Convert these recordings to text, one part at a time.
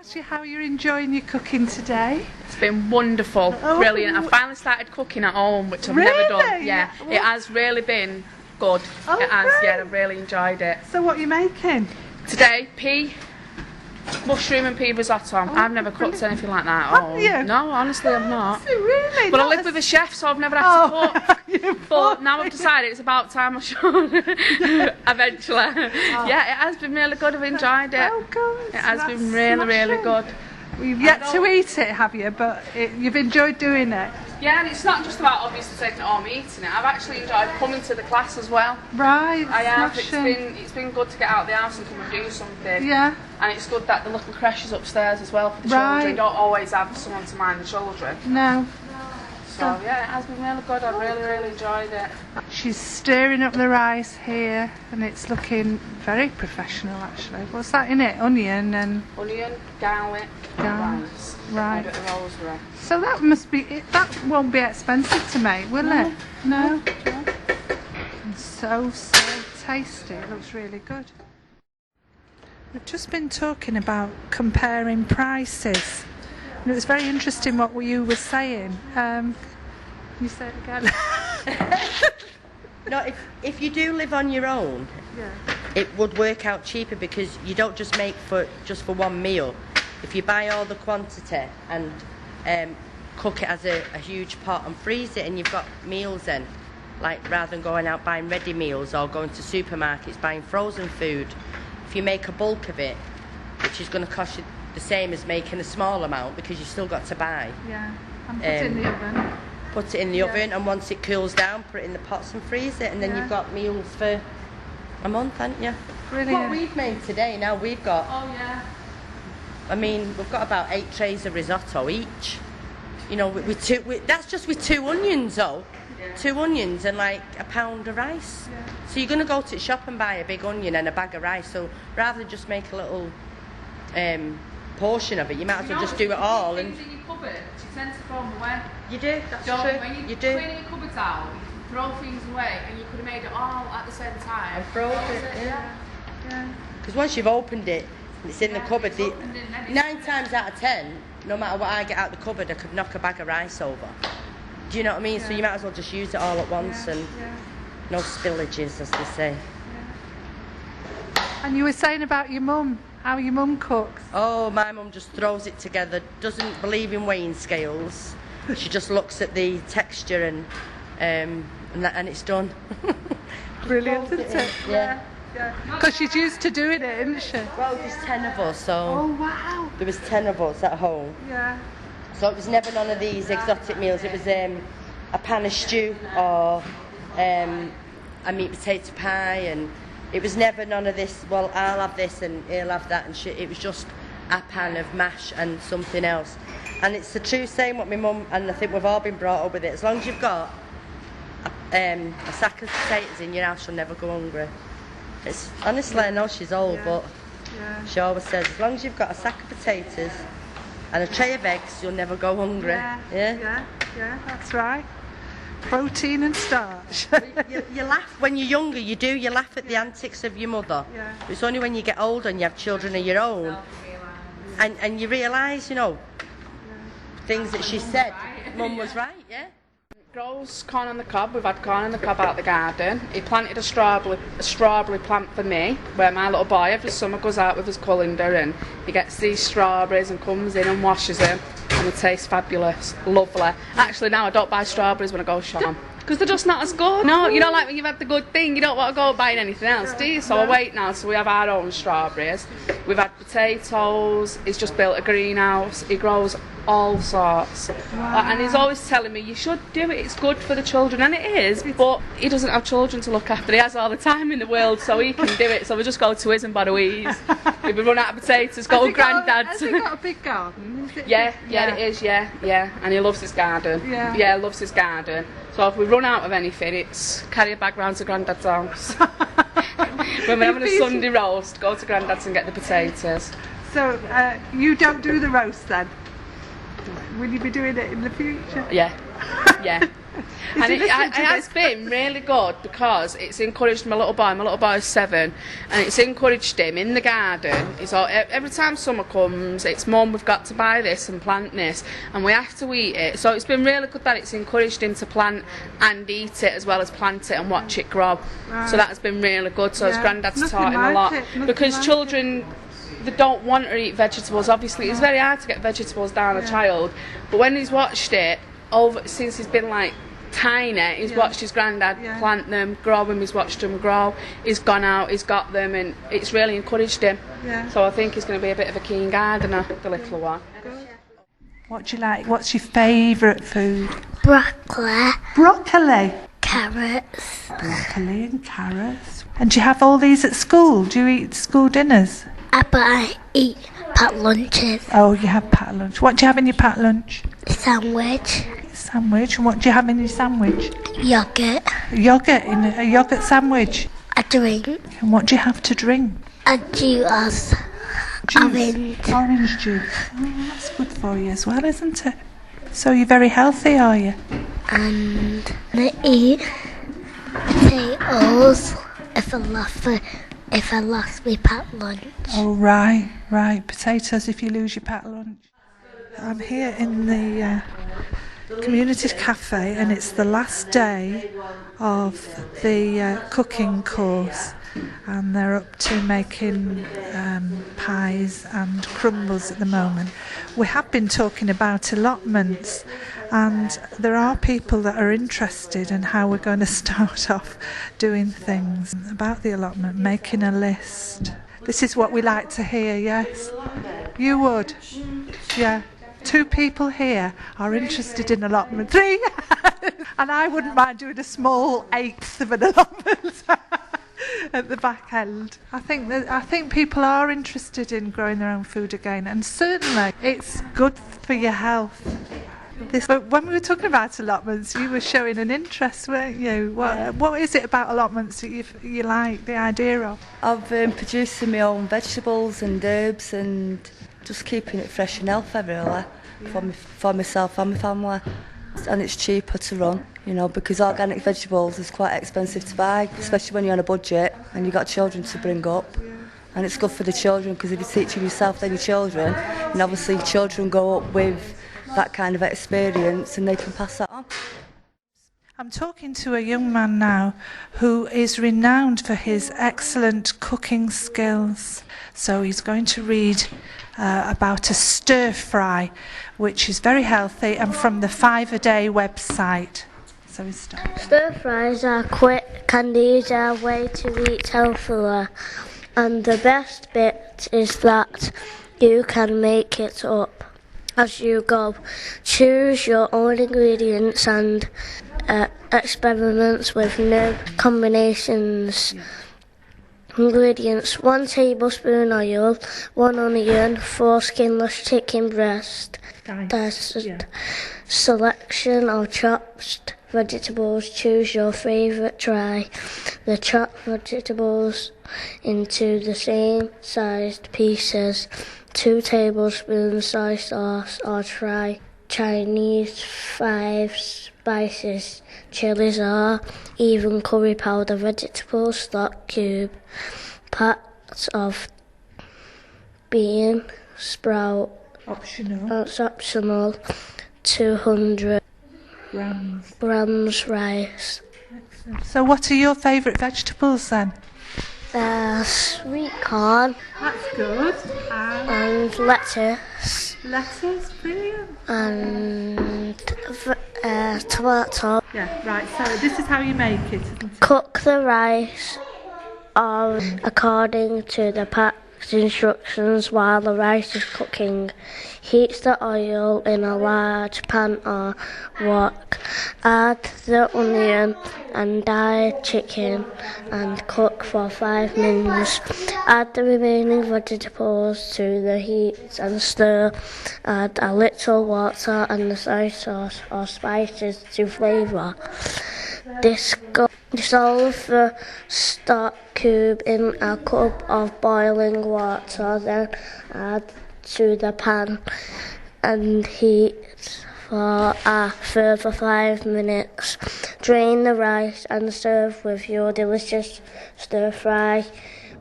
ask you how you're enjoying your cooking today? It's been wonderful, brilliant. I finally started cooking at home, which I've never done. Yeah, it has really been good. It has, yeah, I've really enjoyed it. So what are you making? Today, mushroom and pea risotto. I've never cooked anything like that at all. Have you? No, honestly I've not. Really? But I live with a chef, so I've never had to cook. But now I've decided it's about time I should. Eventually. Yeah, it has been really good. I've enjoyed it. Oh, good. It has been really, really good. You've yet to eat it, have you? But you've enjoyed doing it. Yeah, and it's not just about obviously taking it home and eating it. I've actually enjoyed coming to the class as well. Right. I have. It's been good to get out of the house and come and do something. Yeah. And it's good that the little creche is upstairs as well for the children. You don't always have someone to mind the children. No. So yeah, it has been really good. I've really, really enjoyed it. She's stirring up the rice here, and it's looking very professional actually. What's that in it? Onion and garlic, rice. Right. And a bit of rosemary. So that must be it. That won't be expensive to make, will it? No. And so tasty. It looks really good. We've just been talking about comparing prices. And it was very interesting what you were saying. You say it again. No, if you do live on your own, it would work out cheaper because you don't just make just for one meal. If you buy all the quantity and cook it as a huge pot and freeze it, and you've got meals in, like rather than going out buying ready meals or going to supermarkets buying frozen food, if you make a bulk of it, which is going to cost you the same as making a small amount because you've still got to buy. Yeah, and put it in the oven. Put it in the oven, and once it cools down, put it in the pots and freeze it, and then you've got meals for a month, haven't you? Brilliant. What we've made today, now we've got... Oh yeah. I mean, we've got about 8 trays of risotto each. You know, that's just with 2 onions though. Yeah. 2 onions and like a pound of rice. Yeah. So you're going to go to the shop and buy a big onion and a bag of rice. So rather than just make a little portion of it, you might as well just do it all. Things in your cupboard, you tend to throw them away. You do, that's true. When you do. Cleaning your cupboards out, you throw things away, and you could have made it all at the same time. And froze it, yeah. Because once you've opened it, it's in the cupboard. 9 times out of 10, no matter what I get out the cupboard, I could knock a bag of rice over. Do you know what I mean? So you might as well just use it all at once and no spillages, as they say. And you were saying about your mum, how your mum cooks. Oh, my mum just throws it together, doesn't believe in weighing scales. She just looks at the texture and it's done. Brilliant, isn't it? Yeah. Because she's used to doing it, isn't she? Well, there's 10 of us, so... Oh, wow. There was 10 of us at home. Yeah. So it was never none of these exotic meals. It was a pan of stew or a meat potato pie, and it was never none of this, well, I'll have this and he'll have that and shit. It was just a pan of mash and something else. And it's the true saying what my mum, and I think we've all been brought up with it, as long as you've got a sack of potatoes in your house, you'll never go hungry. It's honestly, I know she's old, but she always says, as long as you've got a sack of potatoes and a tray of eggs, you'll never go hungry. Yeah, that's right. Protein and starch. you laugh when you're younger, you laugh at the antics of your mother. Yeah. It's only when you get older and you have children of your own and you realise, you know, things that she said. Mum was right, yeah. Grows corn on the cob. We've had corn on the cob out the garden. He planted a strawberry plant for me, where my little boy every summer goes out with his colander and he gets these strawberries and comes in and washes them, and they taste fabulous, lovely. Actually, now I don't buy strawberries when I go shopping because they're just not as good. No, you know, like when you've had the good thing, you don't want to go buying anything else, do you? So I wait now, so we have our own strawberries. We've had potatoes. He's just built a greenhouse. He grows all sorts. Wow. And he's always telling me, you should do it, it's good for the children, and it is, but he doesn't have children to look after. He has all the time in the world, so he can do it. So we just go to his and borrow his. If we run out of potatoes, go to Grandad's. Has he got a big garden? Is it yeah, it is, yeah. And he loves his garden. Yeah, loves his garden. So if we run out of anything, it's carry a bag round to Grandad's house. When we're having a Sunday roast, go to Grandad's and get the potatoes. So you don't do the roast then? Will you be doing it in the future? Yeah. And it has been really good because it's encouraged my little boy is 7, and it's encouraged him in the garden. It's all, every time summer comes, it's Mum, we've got to buy this and plant this, and we have to eat it. So it's been really good that it's encouraged him to plant and eat it as well as plant it and watch it grow. Right. So that's been really good. So his granddad's taught him a lot. Because like children, they don't want to eat vegetables. Obviously, it's very hard to get vegetables down a child, but when he's watched it since he's been like tiny, he's watched his granddad plant them, grow them, he's watched them grow, he's gone out, he's got them, and it's really encouraged him. So I think he's going to be a bit of a keen gardener, the little one. What do you like? What's your favourite food? Broccoli. Broccoli? Carrots. Broccoli and carrots. And do you have all these at school? Do you eat school dinners? But I eat packed lunches. Oh, you have packed lunch. What do you have in your packed lunch? Sandwich. Sandwich. And what do you have in your sandwich? Yogurt. Yogurt in a yogurt sandwich. A drink. And what do you have to drink? A juice. Orange. Orange juice. Oh, that's good for you as well, isn't it? So you're very healthy, are you? And I eat potatoes if I lost my packed lunch. Oh, right. Potatoes if you lose your packed lunch. I'm here in the Community Cafe, and it's the last day of the cooking course, and they're up to making pies and crumbles at the moment. We have been talking about allotments, and there are people that are interested in how we're going to start off doing things about the allotment, making a list. This is what we like to hear, yes? You would? Yeah. 2 people here are interested in allotment. 3! And I wouldn't mind doing a small 1/8 of an allotment at the back end. I think people are interested in growing their own food again, and certainly it's good for your health. But when we were talking about allotments, you were showing an interest, weren't you? What is it about allotments that you like the idea of? I've producing my own vegetables and herbs and just keeping it fresh and healthy, really, for myself and my family. And it's cheaper to run, because organic vegetables is quite expensive to buy, especially when you're on a budget and you've got children to bring up. And it's good for the children, because if you're teaching yourself then your children, and obviously children grow up with that kind of experience and they can pass that on. I'm talking to a young man now who is renowned for his excellent cooking skills. So he's going to read about a stir fry, which is very healthy and from the 5 a Day website. So we start. Stir fries are quick and easy way to eat healthier, and the best bit is that you can make it up as you go. Choose your own ingredients and experiments with new combinations. Ingredients: 1 tablespoon oil, 1 onion, 4 skinless chicken breast, diced, selection of chopped vegetables. Choose your favourite. Try the chopped vegetables into the same sized pieces. 2 tablespoons soy sauce, or try Chinese 5 spices, chilies, or even curry powder. Vegetable stock cube. Parts of bean sprout. Optional. That's optional. 200 grams rice. Excellent. So what are your favourite vegetables then? Sweet corn. That's good. And lettuce. Lettuce, brilliant. And tomato. Yeah, right, so this is how you make it, isn't it? Cook the rice according to the packed instructions while the rice is cooking. Heat the oil in a large pan or wok. Add the onion and dyed chicken and cook for 5 minutes. Add the remaining vegetables to the heat and stir. Add a little water and the soy sauce or spices to flavour. Dissolve the stock cube in a cup of boiling water, then add to the pan. and heat for a further 5 minutes. Drain the rice and serve with your delicious stir fry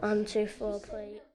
onto 4 plates.